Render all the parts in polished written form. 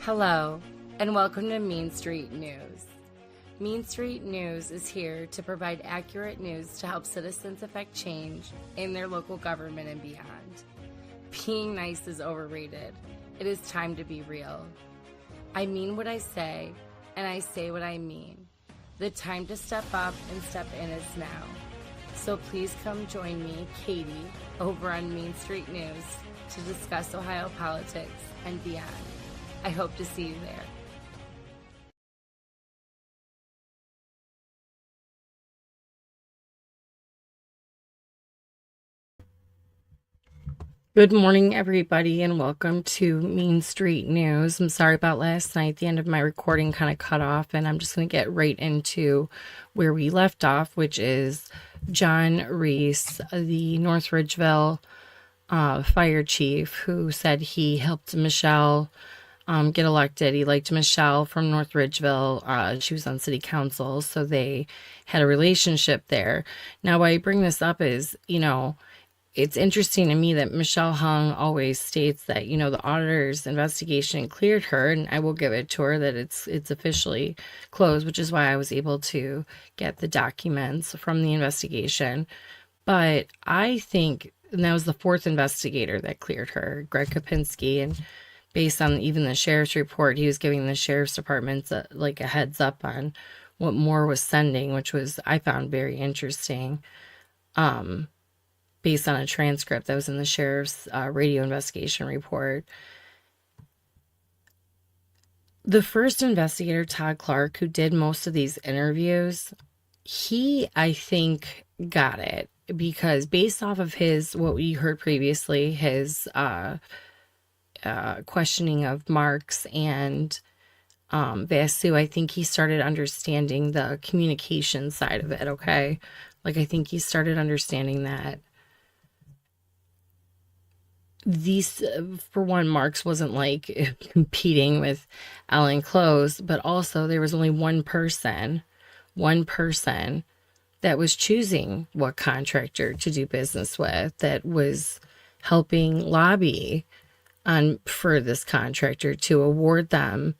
Hello, and welcome to Mean Street News. Mean Street News is here to provide accurate news to help citizens affect change in their local government and beyond. Being nice is overrated. It is time to be real. I mean what I say, and I say what I mean. The time to step up and step in is now. So please come join me, Katie, over on Mean Street News to discuss Ohio politics and beyond. I hope to see you there. Good morning, everybody, and welcome to Mean Street News. I'm sorry about last night. The end of my recording kind of cut off, and I'm just going to get right into where we left off, which is John Reese, the North Ridgeville fire chief, who said he helped Michelle get elected. He liked Michelle from North Ridgeville. She was on city council, so they had a relationship there. Now, why I bring this up is, it's interesting to me that Michelle Hung always states that, the auditor's investigation cleared her, and I will give it to her that it's officially closed, which is why I was able to get the documents from the investigation. But I think, and that was the fourth investigator that cleared her, Greg Kapinski, and based on even the sheriff's report, he was giving the sheriff's departments a heads up on what Moore was sending, which was, I found very interesting. Based on a transcript that was in the sheriff's radio investigation report. The first investigator, Todd Clark, who did most of these interviews, he, I think, got it, because based off of what we heard previously, his questioning of Marks and Vasu, I think he started understanding the communication side of it, okay? I think he started understanding that these, for one, Marks wasn't competing with Alan Close, but also there was only one person that was choosing what contractor to do business with, that was helping lobby for this contractor to award them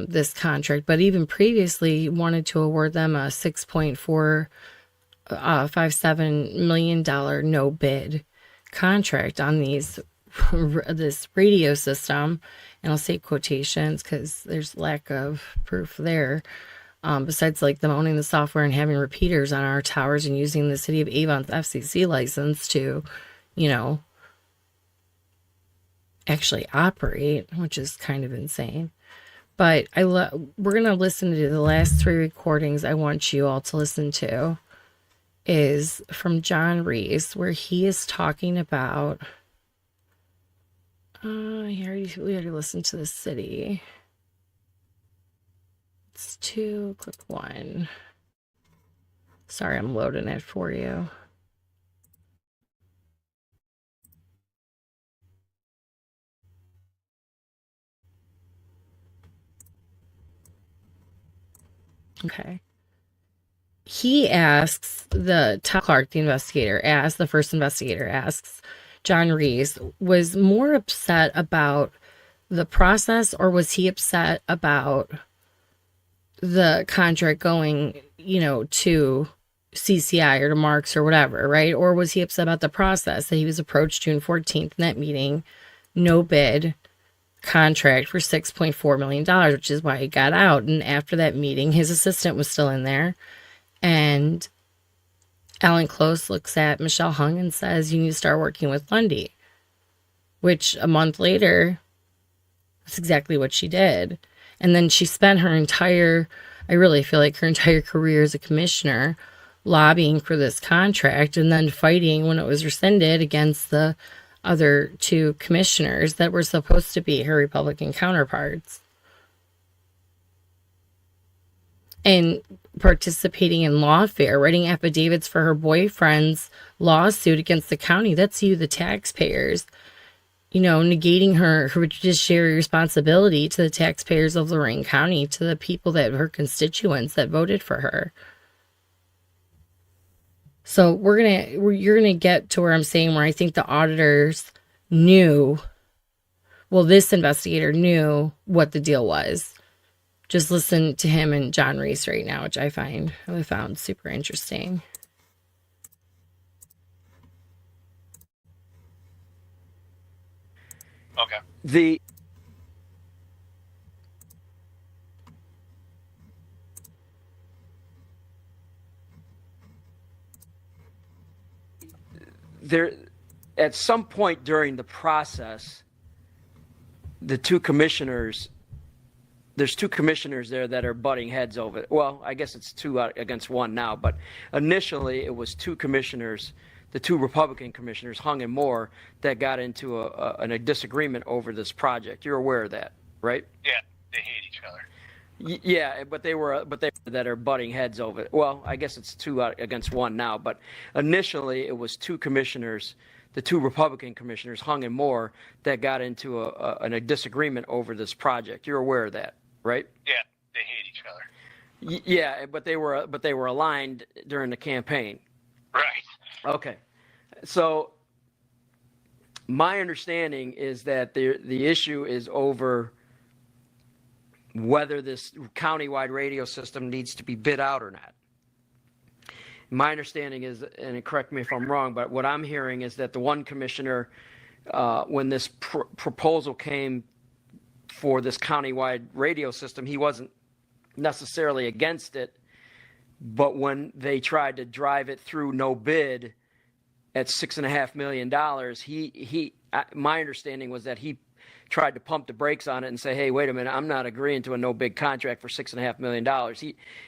this contract, but even previously wanted to award them a $6.457 million no bid contract on this radio system, and I'll say quotations because there's lack of proof there, besides them owning the software and having repeaters on our towers and using the city of Avon's FCC license to actually operate, which is kind of insane. But we're gonna listen to the last three recordings I want you all to listen to, is from John Reese, where he is talking about, we already listened to the city. It's click one. Sorry, I'm loading it for you. Okay. He asks Todd Clark, the first investigator asks John Reese, was more upset about the process, or was he upset about the contract going, to CCI or to Marks or whatever, right? Or was he upset about the process, that he was approached June 14th in that meeting, no bid contract for $6.4 million, which is why he got out. And after that meeting, his assistant was still in there. And Alan Close looks at Michelle Hung and says, you need to start working with Lundy, which a month later, that's exactly what she did. And then she spent I really feel like her entire career as a commissioner lobbying for this contract, and then fighting when it was rescinded against the other two commissioners that were supposed to be her Republican counterparts. And participating in lawfare, writing affidavits for her boyfriend's lawsuit against the county. That's you, the taxpayers. Negating her judiciary responsibility to the taxpayers of Lorain County, to the people her constituents that voted for her. So you're gonna get to where I'm saying, where I think the auditors knew Well, this investigator knew what the deal was. Just listen to him and John Reese right now, which I found super interesting. Okay. There, at some point during the process, the two commissioners, there's two commissioners there that are butting heads over it. Well, I guess it's two against one now, but initially it was two commissioners, the two Republican commissioners, Hung and Moore, that got into a disagreement over this project. You're aware of that, right? Yeah, they hate each other. Yeah, but they that are butting heads over it. Well, I guess it's two against one now, but initially it was two commissioners, the two Republican commissioners, Hung and Moore, that got into a disagreement over this project. You're aware of that, right? Yeah, they hate each other. Yeah, but they were aligned during the campaign. Right. Okay, so my understanding is that the issue is over whether this countywide radio system needs to be bid out or not. My understanding is, and correct me if I'm wrong, but what I'm hearing is that the one commissioner, when this proposal came for this countywide radio system, he wasn't necessarily against it, but when they tried to drive it through no bid at $6.5 million, my understanding was that he tried to pump the brakes on it and say, hey, wait a minute, I'm not agreeing to a no bid contract for $6.5 million.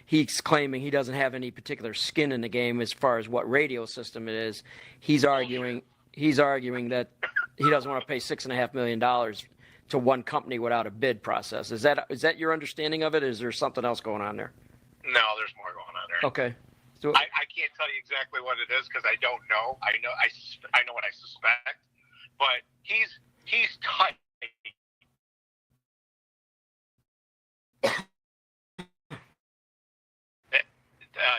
He's claiming he doesn't have any particular skin in the game as far as what radio system it is. He's arguing that he doesn't want to pay $6.5 million to one company without a bid process. Is that your understanding of it? Is there something else going on there? No, there's more going on there. Okay. So I can't tell you exactly what it is because I don't know. I know what I suspect, but he's tight.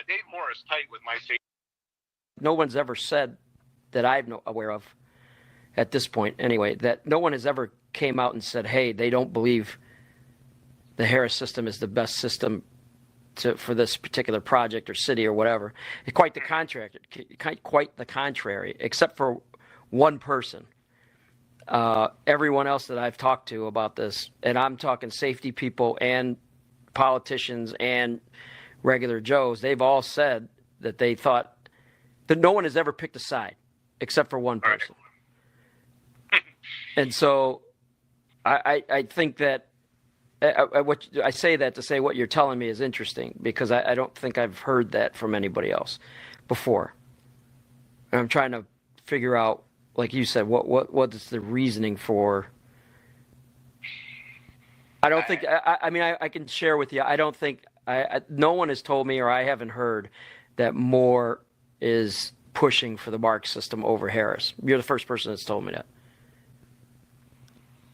Dave Moore is tight with my safety. No one's ever said that I'm aware of at this point anyway, that no one has ever came out and said, hey, they don't believe the Harris system is the best system for this particular project or city or whatever. Quite the contrary, except for one person. Everyone else that I've talked to about this, and I'm talking safety people and politicians and regular Joes, they've all said that they thought that no one has ever picked a side except for one person. Right. And so I think that I say that to say what you're telling me is interesting because I don't think I've heard that from anybody else before. And I'm trying to figure out, like you said, what is the reasoning for? I don't think. I mean, I can share with you. I don't think. No one has told me, or I haven't heard, that Moore is pushing for the Mark system over Harris. You're the first person that's told me that.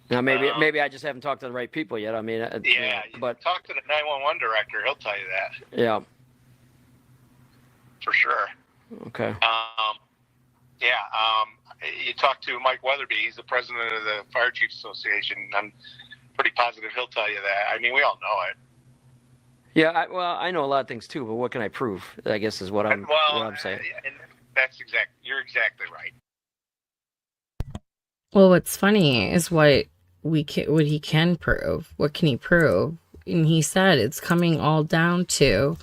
Now, maybe I just haven't talked to the right people yet. I mean, yeah, but talk to the 911 director; he'll tell you that. Yeah. For sure. Okay. You talk to Mike Weatherby. He's the president of the Fire Chiefs Association. I'm pretty positive he'll tell you that. I mean, we all know it. Yeah, I know a lot of things too, but what can I prove? I guess is what I'm saying. And you're exactly right. Well, what's funny is what he can prove. What can he prove? And he said it's coming all down to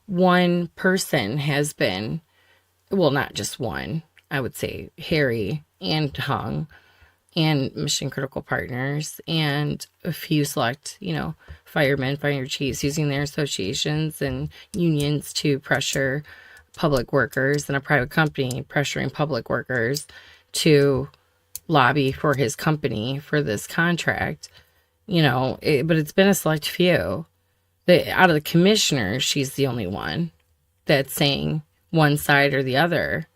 one person has been, well, not just one. I would say Harry and Hung and Mission Critical Partners and a few select, firemen, fire chiefs using their associations and unions to pressure public workers, and a private company pressuring public workers to lobby for his company for this contract. But it's been a select few. Out of the commissioners, she's the only one that's saying one side or the other.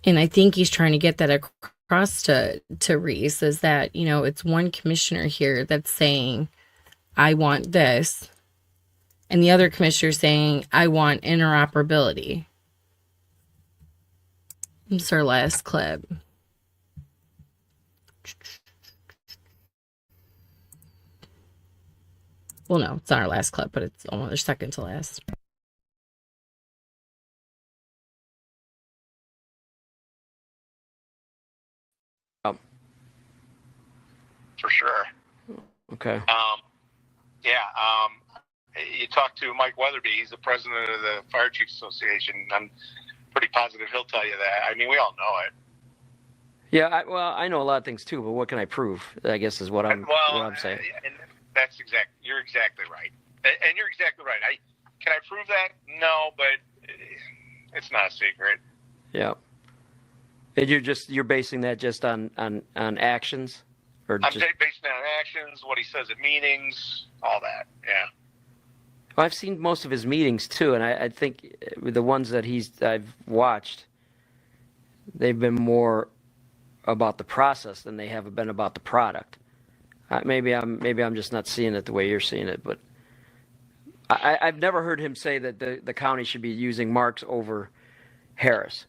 And I think he's trying to get that across to Reese, is that, it's one commissioner here that's saying, I want this. And the other commissioner saying, I want interoperability. It's our last clip. Well, no, it's not our last clip, but it's almost our second to last. For sure. Okay. You talk to Mike Weatherby. He's the president of the Fire Chiefs Association. I'm pretty positive he'll tell you that. I mean, we all know it. Yeah, I know a lot of things too, but what can I prove? I guess is what I'm saying. And you're exactly right. And you're exactly right. Can I prove that? No, but it's not a secret. Yeah. And you're basing that just on actions, or I'm just... basing it on actions, what he says at meetings, all that. Yeah. Well, I've seen most of his meetings too, and I think the ones that I've watched, they've been more about the process than they have been about the product. Maybe I'm just not seeing it the way you're seeing it, but I've never heard him say that the county should be using Marks over Harris.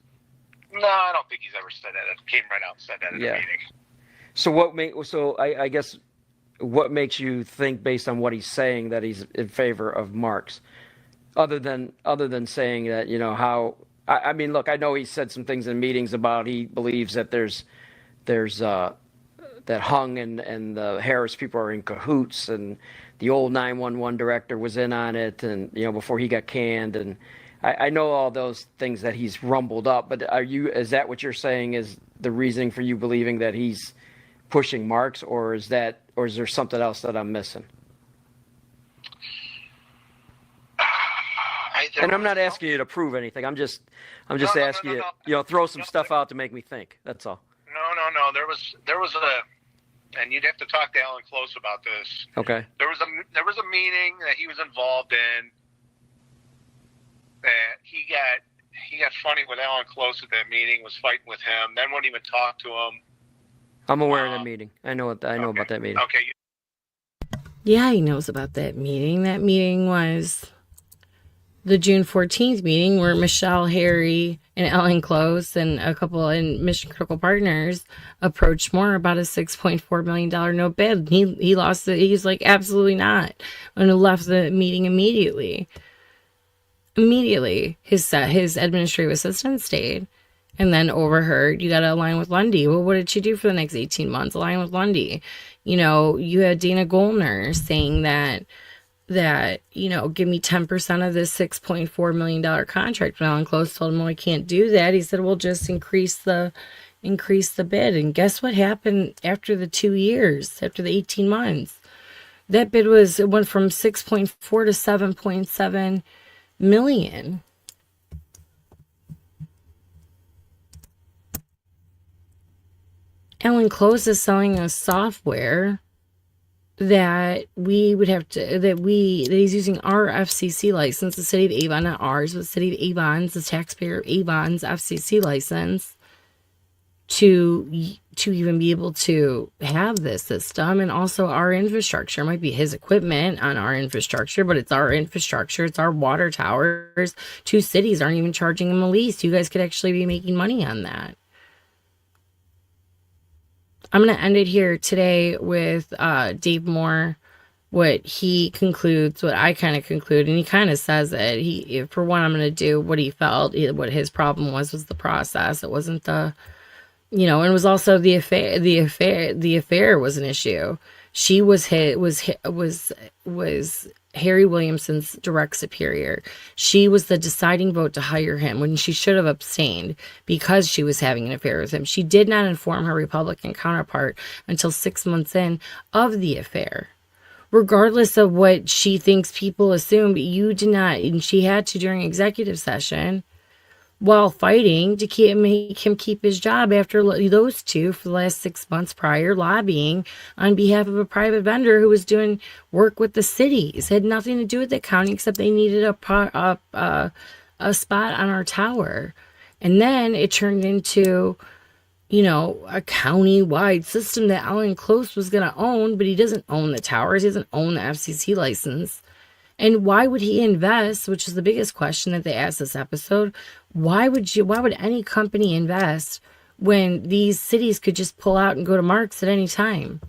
No, I don't think he's ever said that. It came right out and said that in a meeting. So I guess what makes you think, based on what he's saying, that he's in favor of Marks, other than saying that, you know, how I mean, look, I know he said some things in meetings about he believes that there's that Hung and the Harris people are in cahoots, and the old 911 director was in on it, and you know, before he got canned, and I know all those things that he's rumbled up. But is that what you're saying is the reasoning for you believing that he's pushing Marks, or is there something else that I'm missing? And I'm not asking you to prove anything. I'm just asking you, you know, throw some stuff out to make me think. That's all. No. There was and you'd have to talk to Alan Close about this. Okay. There was a meeting that he was involved in that he got funny with Alan Close at that meeting, was fighting with him, then wouldn't even talk to him. I'm aware of that meeting. I know about that meeting. Okay. Yeah, he knows about that meeting. That meeting was the June 14th meeting where Michelle, Harry, and Ellen Close and a couple in Mission Critical Partners approached Moore about a $6.4 million no bid. He lost it. He's like, absolutely not. And left the meeting immediately. His administrative assistant stayed. And then overheard, you got to align with Lundy. Well, what did she do for the next 18 months? Align with Lundy. You know, you had Dana Gollner saying that, you know, give me 10% of this $6.4 million contract. When Alan Close told him, well, I can't do that. He said, well, just increase the bid. And guess what happened after the 2 years, after the 18 months? That bid went from 6.4 to 7.7 million. Alan Close is selling us software that we would have to, that he's using our FCC license, the city of Avon, not ours, but the city of Avon's, the taxpayer of Avon's FCC license to even be able to have this system. And also our infrastructure. It might be his equipment on our infrastructure, but it's our infrastructure. It's our water towers. 2 cities aren't even charging him a lease. You guys could actually be making money on that. I'm going to end it here today with Dave Moore, what he concludes, what I kind of conclude, and he kind of says that for one, I'm going to do what he felt, what his problem was the process. It wasn't the, you know, and it was also the affair. The affair was an issue. She was Harry Williamson's direct superior. She was the deciding vote to hire him when she should have abstained because she was having an affair with him. She did not inform her Republican counterpart until 6 months in of the affair. Regardless of what she thinks people assume, you did not, and she had to during executive session while fighting to make him keep his job after those two for the last 6 months prior lobbying on behalf of a private vendor who was doing work with the cities. It had nothing to do with the county except they needed a spot on our tower. And then it turned into, you know, a county-wide system that Alan Close was going to own, but he doesn't own the towers. He doesn't own the FCC license. And why would he invest, which is the biggest question that they asked this episode? Why would any company invest when these cities could just pull out and go to Marks at any time?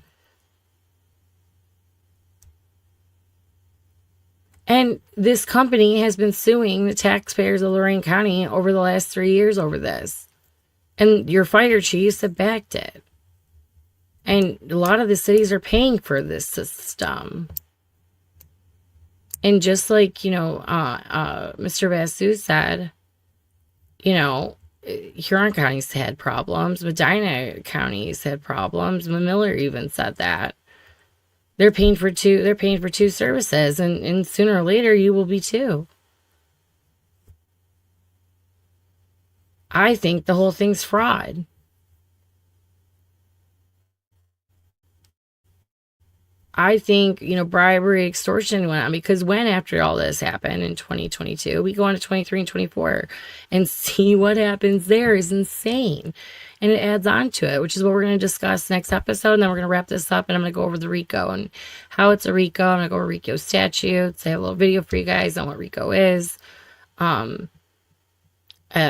And this company has been suing the taxpayers of Lorain County over the last 3 years over this. And your fire chiefs have backed it. And a lot of the cities are paying for this system. And just like, Mr. Basu said, Huron County's had problems. Medina County's had problems. Miller even said that. They're paying for two services, and sooner or later you will be too. I think the whole thing's fraud. I think, bribery, extortion went on, because when after all this happened in 2022, we go on to 23 and 24 and see what happens there is insane. And it adds on to it, which is what we're going to discuss next episode. And then we're going to wrap this up, and I'm going to go over the RICO and how it's a RICO. I'm going to go over RICO statutes. I have a little video for you guys on what RICO is.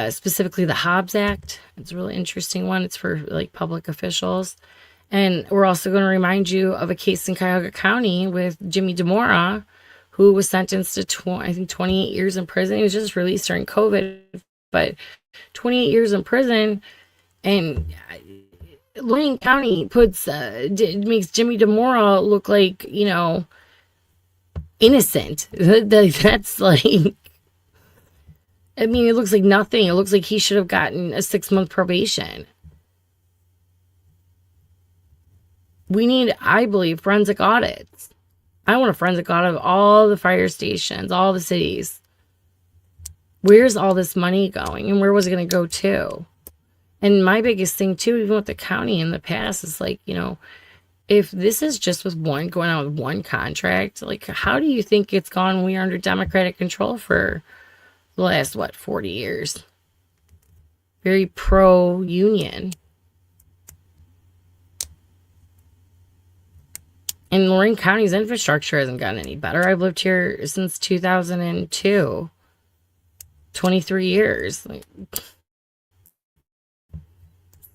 Specifically the Hobbs Act. It's a really interesting one. It's for public officials. And we're also going to remind you of a case in Cuyahoga County with Jimmy DeMora, who was sentenced to 28 years in prison. He was just released during COVID, but 28 years in prison. And Lorain County makes Jimmy DeMora look like, innocent. That's it looks like nothing. It looks like he should have gotten a 6-month probation. We need, I believe, forensic audits. I want a forensic audit of all the fire stations, all the cities. Where's all this money going, and where was it going to go to? And my biggest thing too, even with the county in the past, is if this is just going on with one contract, how do you think it's gone when we are under Democratic control for the last 40 years? Very pro-union. And Lorain County's infrastructure hasn't gotten any better. I've lived here since 2002. 23 years.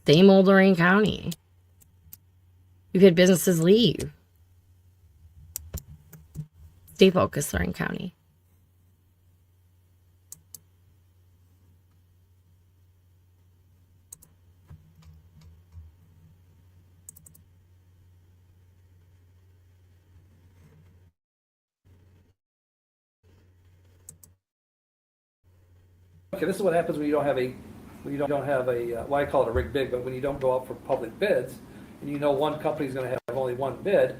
Same old Lorain County. We've had businesses leave. Stay focused, Lorain County. Okay, this is what happens when you don't have a well, I call it a rigged bid, but when you don't go out for public bids, and one company's going to have only one bid,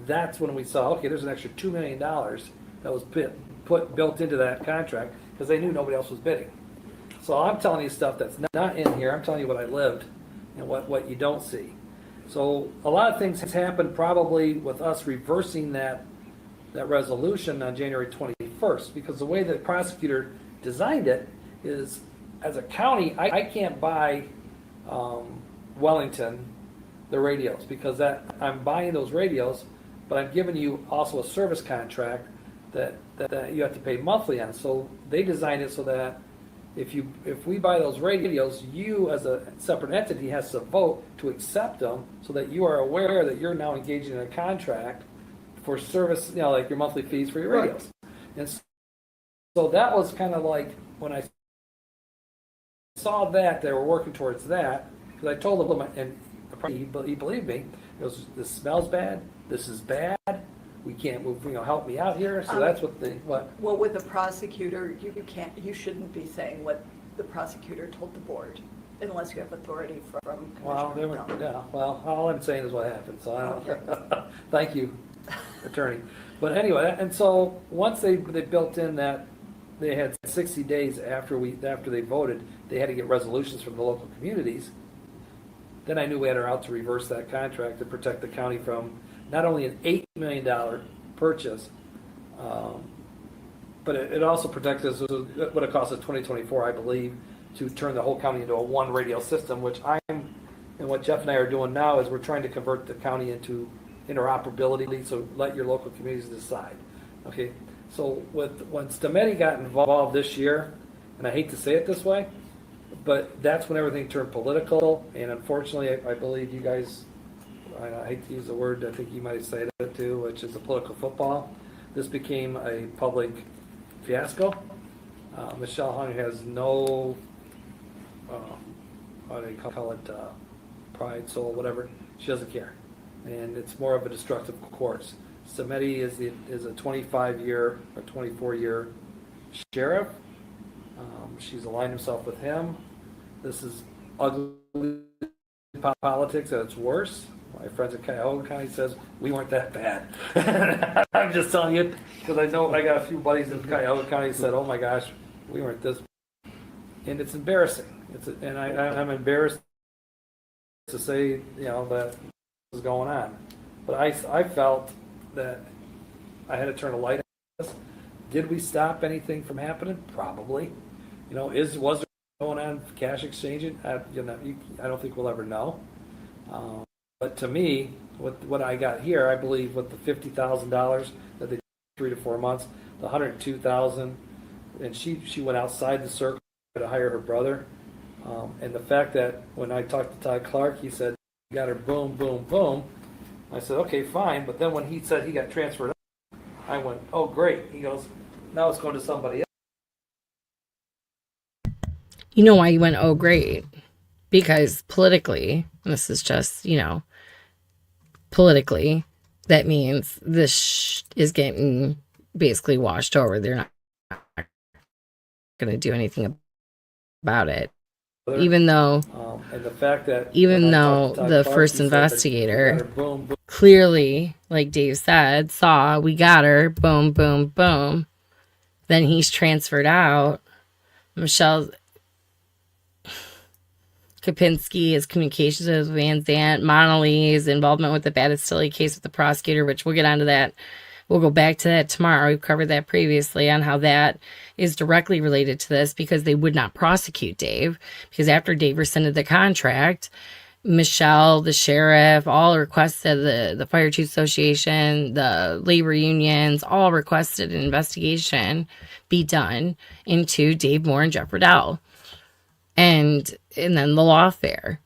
that's when we saw, okay, there's an extra $2 million that was built into that contract because they knew nobody else was bidding. So I'm telling you stuff that's not in here. I'm telling you what I lived and what you don't see. So a lot of things has happened probably with us reversing that resolution on January 21st, because the way the prosecutor designed it is, as a county, I can't buy Wellington the radios, because I'm buying those radios, but I'm giving you also a service contract that you have to pay monthly on. So they designed it so that if we buy those radios, you as a separate entity has to vote to accept them, so that you are aware that you're now engaging in a contract for service, like your monthly fees for your radios. Right. And so that was kind of like when I saw that they were working towards that, because I told them, and he believed me. He goes, "This smells bad. This is bad. We can't move. Help me out here." So that's what. Well, with the prosecutor, you shouldn't be saying what the prosecutor told the board, unless you have authority from. Well, Well, all I'm saying is what happened. So I don't. Okay. Thank you, attorney. But anyway, and so once they built in that. They had 60 days after they voted, they had to get resolutions from the local communities. Then I knew we had her out to reverse that contract to protect the county from not only an $8 million purchase, but it also protects us what it costs us 2024, I believe, to turn the whole county into a one radio system, which and what Jeff and I are doing now is we're trying to convert the county into interoperability, so let your local communities decide. Okay, so when Stemetti got involved this year, and I hate to say it this way, but that's when everything turned political, and unfortunately, I believe you guys, I hate to use the word, I think you might say it too, which is a political football. This became a public fiasco. Michelle Hung has no, what do you call it, pride, soul, whatever. She doesn't care, and it's more of a destructive course. Stemetti is a 25-year or 24-year sheriff. She's aligned himself with him. This is ugly politics at its worst. My friends in Cuyahoga County says we weren't that bad. I'm just telling you because I know I got a few buddies in Cuyahoga County that said, "Oh my gosh, we weren't this," and it's embarrassing. I'm embarrassed to say that was going on, but I felt that I had to turn a light on this. Did we stop anything from happening? Probably. Was there going on cash exchanging? I don't think we'll ever know. But to me, what I got here, I believe, with the $50,000 that they did 3 to 4 months, the $102,000, and she went outside the circle to hire her brother, and the fact that when I talked to Todd Clark, he said he got her boom, boom, boom. I said okay, fine, but then when he said he got transferred, I went, oh great. He goes, now it's going to somebody else. You know why you went, oh, great? Because politically, and this is just, politically, that means this is getting basically washed over. They're not going to do anything about it. Even though, and the fact that the first investigator clearly, like Dave said, saw we got her, boom, boom, boom. Then he's transferred out. Michelle Kopinski, his communications with Van Zant, Monalee's involvement with the Battistelli case with the prosecutor, which we'll get onto that. We'll go back to that tomorrow. We've covered that previously on how that is directly related to this because they would not prosecute Dave. Because after Dave rescinded the contract, Michelle, the sheriff, all requested, the Fire Chiefs Association, the labor unions, all requested an investigation be done into Dave Moore and Jeff Riddell. And then the lawfare.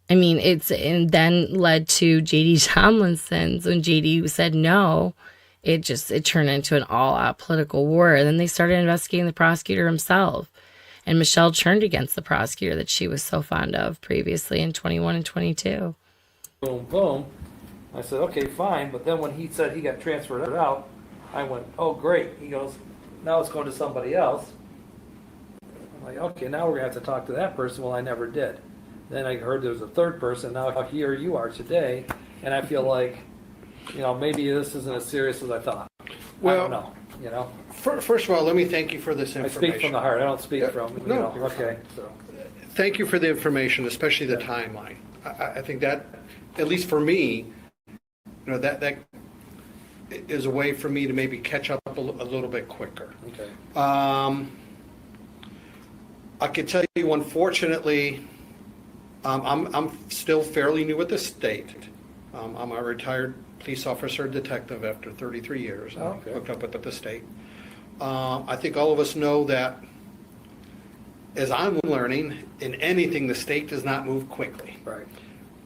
I mean, and then led to JD Tomlinson's. When JD said no, it turned into an all-out political war. And then they started investigating the prosecutor himself. And Michelle turned against the prosecutor that she was so fond of previously in 21 and 22. Boom, boom. I said, okay, fine. But then when he said he got transferred out, I went, oh, great. He goes, now it's going to somebody else. I'm like, okay, now we're going to have to talk to that person. Well, I never did. Then I heard there was a third person. Now here you are today. And I feel like, maybe this isn't as serious as I thought. Well, I don't know, First of all, let me thank you for this I information. speak from the heart. I don't speak from, No. okay. So. Thank you for the information, especially the timeline. I think that, at least for me, that is a way for me to maybe catch up a little bit quicker. Okay. I can tell you, unfortunately, I'm still fairly new at the state. I'm a retired police officer detective after 33 years. Oh, okay. Hooked up with the state. I think all of us know that, as I'm learning, in anything, the state does not move quickly. Right.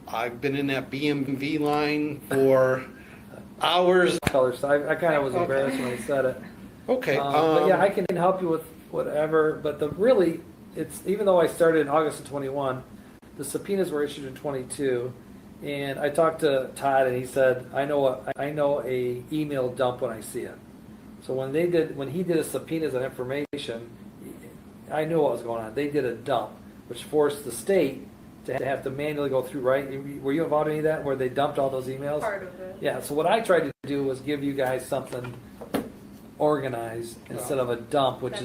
I've been in that BMV line for hours. Color, so I kind of was embarrassed when he said it. Okay. But yeah, I can help you with whatever, but it's, even though I started in August of 21, the subpoenas were issued in 22, and I talked to Todd, and he said, I know a email dump when I see it. So when he did a subpoenas on information, I knew what was going on. They did a dump, which forced the state to have to manually go through, right? Were you involved in any of that, where they dumped all those emails? Part of it. Yeah, so what I tried to do was give you guys something organized instead of a dump, which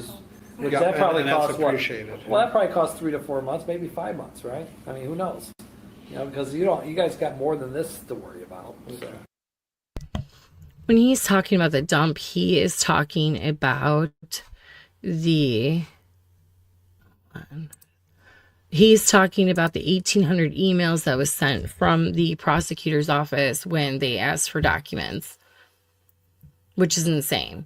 Yeah, that probably and that's costs what? appreciated. Well, that probably costs 3 to 4 months, maybe 5 months, right? I mean, who knows? Because you guys got more than this to worry about. So. When he's talking about the dump, he is talking about he's talking about the 1,800 emails that was sent from the prosecutor's office when they asked for documents. which is insane.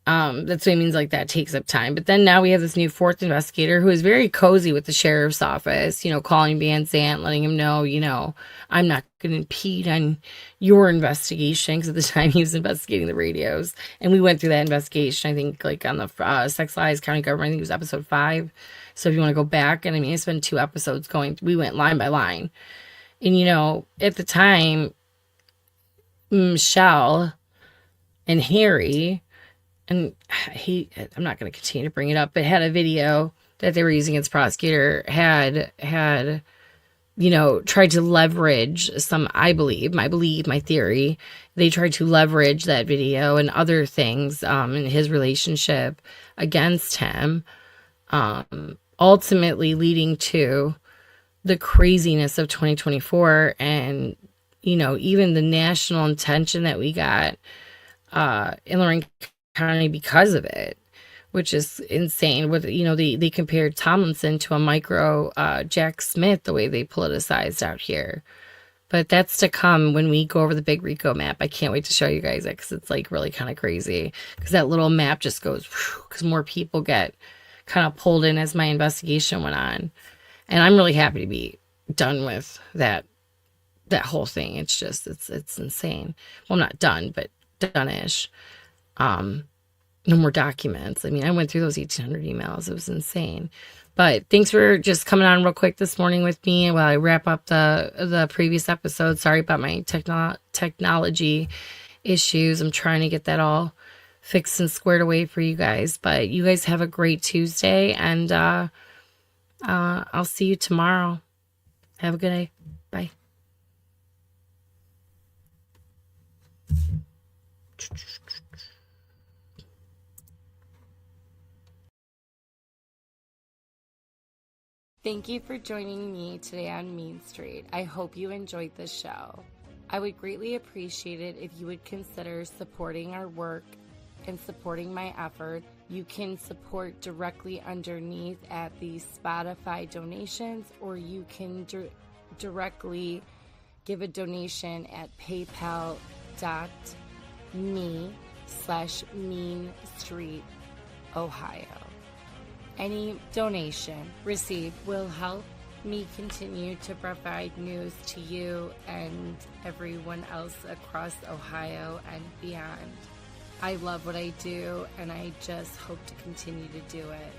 That's what it means, like, that takes up time. But then now we have this new fourth investigator who is very cozy with the sheriff's office, calling Van Zandt, letting him know, I'm not going to impede on your investigation, because at the time he was investigating the radios. And we went through that investigation, I think, like on the Sex Lies County Government, I think it was episode 5. So if you want to go back, and I mean, it's been 2 episodes we went line by line. And, at the time, Michelle and Harry, and I'm not going to continue to bring it up, but had a video that they were using against prosecutor, had tried to leverage my theory, they tried to leverage that video and other things in his relationship against him, ultimately leading to the craziness of 2024, and even the national attention that we got in Lorraine County because of it, which is insane. With they compared Tomlinson to a micro Jack Smith, the way they politicized out here. But that's to come when we go over the big RICO map. I can't wait to show you guys it, because it's like really kind of crazy, because that little map just goes, because more people get kind of pulled in as my investigation went on. And I'm really happy to be done with that whole thing. It's just, it's insane. Well, I'm not done, but done-ish. No more documents. I mean, I went through those 1,800 emails. It was insane. But thanks for just coming on real quick this morning with me while I wrap up the previous episode. Sorry about my technology issues. I'm trying to get that all fixed and squared away for you guys. But you guys have a great Tuesday, and I'll see you tomorrow. Have a good day. Bye. Thank you for joining me today on Mean Street. I hope you enjoyed the show. I would greatly appreciate it if you would consider supporting our work and supporting my effort. You can support directly underneath at the Spotify donations, or you can directly give a donation at paypal.me/meanstreetohio. Any donation received will help me continue to provide news to you and everyone else across Ohio and beyond. I love what I do, and I just hope to continue to do it.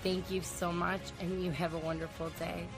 Thank you so much, and you have a wonderful day.